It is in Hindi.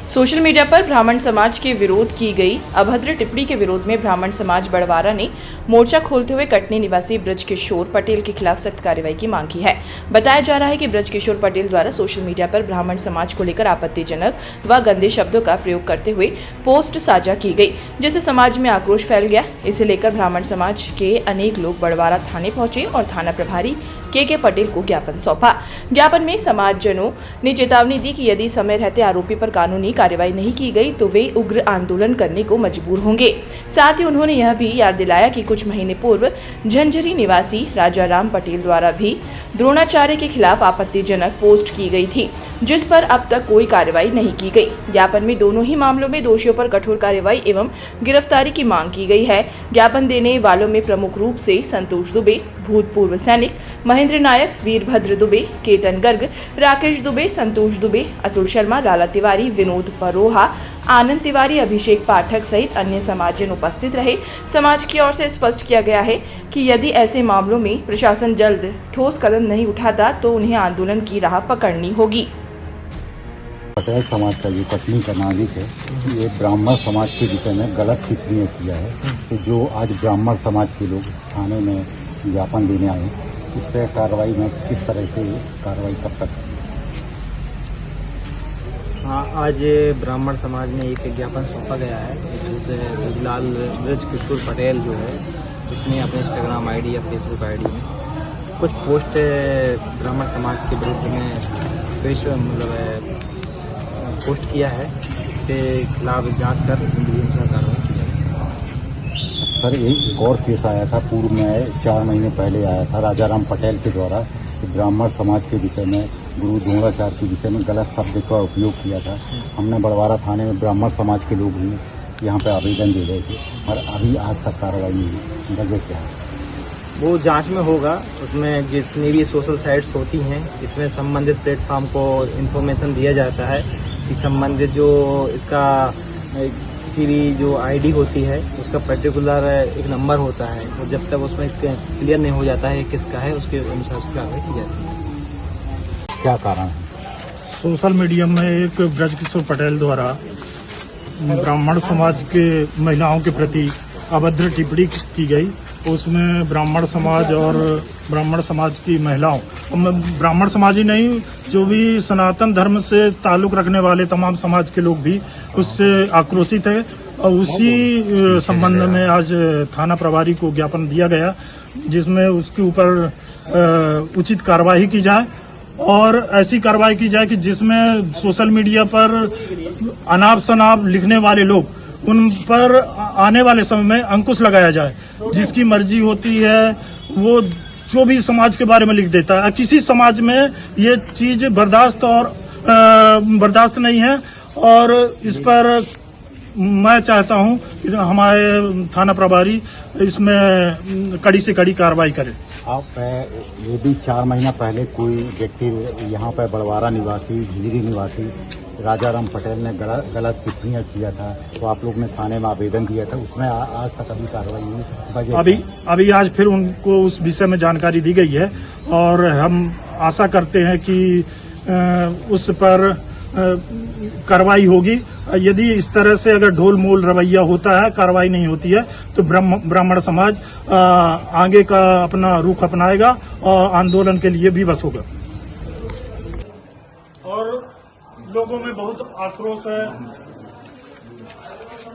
सोशल मीडिया पर ब्राह्मण समाज के विरोध की गई अभद्र टिप्पणी के विरोध में ब्राह्मण समाज बड़वारा ने मोर्चा खोलते हुए कटनी निवासी ब्रजकिशोर पटेल के खिलाफ सख्त कार्रवाई की मांग की है। बताया जा रहा है कि ब्रजकिशोर पटेल द्वारा सोशल मीडिया पर ब्राह्मण समाज को लेकर आपत्तिजनक व गंदे शब्दों का प्रयोग करते हुए पोस्ट साझा की गई, जिससे समाज में आक्रोश फैल गया। इसे लेकर ब्राह्मण समाज के अनेक लोग बड़वारा थाने पहुंचे और थाना प्रभारी के पटेल को ज्ञापन सौंपा। ज्ञापन में समाजजनों ने चेतावनी दी कि यदि समय रहते आरोपी पर कानूनी कार्रवाई नहीं की गई तो वे उग्र आंदोलन करने को मजबूर होंगे। साथ ही उन्होंने यह भी याद दिलाया कि कुछ महीने पूर्व झंझरी निवासी राजाराम पटेल द्वारा भी द्रोणाचार्य के खिलाफ आपत्तिजनक पोस्ट की गई थी, जिस पर अब तक कोई कार्रवाई नहीं की गई। ज्ञापन में दोनों ही मामलों में दोषियों पर कठोर कार्रवाई एवं गिरफ्तारी की मांग की गई है। ज्ञापन देने वालों में प्रमुख रूप से संतोष दुबे, भूतपूर्व सैनिक महेंद्र नायक, वीरभद्र दुबे, केतन गर्ग, राकेश दुबे, संतोष दुबे, अतुल शर्मा, लाला तिवारी, विनोद परोहा, आनंद तिवारी, अभिषेक पाठक सहित अन्य समाजजन उपस्थित रहे। समाज की ओर से स्पष्ट किया गया है कि यदि ऐसे मामलों में प्रशासन जल्द ठोस कदम नहीं उठाता तो उन्हें आंदोलन की राह पकड़नी होगी। पटेल समाज का जो कटनी का नागरिक है, ये ब्राह्मण समाज के विषय में गलत टिप्पणी किया है। तो जो आज ब्राह्मण समाज के लोग थाने में ज्ञापन देने आए, इस पर कार्रवाई में किस तरह से कार्रवाई कब तक? हाँ, आज ब्राह्मण समाज में एक ज्ञापन सौंपा गया है, जिससे ब्रजलाल ब्रजकिशोर पटेल जो है उसने अपने इंस्टाग्राम आईडी या फेसबुक आईडी में कुछ पोस्ट ब्राह्मण समाज के विरुद्ध में पोस्ट किया है। इसके खिलाफ जांच कर कार्रवाई की जाएगी। सर, एक और केस आया था पूर्व में, 4 महीने पहले आया था राजाराम पटेल के द्वारा ब्राह्मण समाज के विषय में, गुरु द्रोणाचार्य के विषय में गलत शब्द का उपयोग किया था। हमने बड़वारा थाने में ब्राह्मण समाज के लोग भी यहाँ पे आवेदन दे रहे थे और अभी आज तक कार्रवाई नहीं हुई। वजह क्या है? वो जांच में होगा। उसमें जितनी भी सोशल साइट्स होती हैं, इसमें संबंधित प्लेटफॉर्म को इन्फॉर्मेशन दिया जाता है कि संबंधित जो इसका किसी भी जो आईडी होती है उसका पर्टिकुलर एक नंबर होता है, और जब तक उसमें क्लियर नहीं हो जाता है किसका है, उसके अनुसार उसकी कार्रवाई की जाती है। क्या कारण है? सोशल मीडिया में एक ब्रजकिशोर पटेल द्वारा ब्राह्मण समाज के महिलाओं के प्रति अभद्र टिप्पणी की गई। उसमें ब्राह्मण समाज और ब्राह्मण समाज की महिलाओं, ब्राह्मण समाज ही नहीं, जो भी सनातन धर्म से ताल्लुक रखने वाले तमाम समाज के लोग भी उससे आक्रोशित है। और उसी संबंध में आज थाना प्रभारी को ज्ञापन दिया गया, जिसमें उसके ऊपर उचित कार्रवाई की जाए और ऐसी कार्रवाई की जाए कि जिसमें सोशल मीडिया पर अनाप शनाप लिखने वाले लोग, उन पर आने वाले समय में अंकुश लगाया जाए। जिसकी मर्जी होती है वो जो भी समाज के बारे में लिख देता है। किसी समाज में ये चीज बर्दाश्त नहीं है और इस पर मैं चाहता हूं कि हमारे थाना प्रभारी इसमें कड़ी से कड़ी कार्रवाई करे। आप ये भी 4 महीना पहले कोई व्यक्ति यहाँ पर बड़वारा निवासी, झिझरी निवासी राजाराम पटेल ने गलत टिप्पणियाँ किया था, तो आप लोग ने थाने में आवेदन दिया था, उसमें आज तक अभी कार्रवाई हुई? अभी आज फिर उनको उस विषय में जानकारी दी गई है और हम आशा करते हैं कि उस पर कार्रवाई होगी। यदि इस तरह से अगर ढोल मोल रवैया होता है, कार्रवाई नहीं होती है, तो ब्राह्मण समाज आगे का अपना रुख अपनाएगा और आंदोलन के लिए भी बस होगा। और लोगों में बहुत आक्रोश है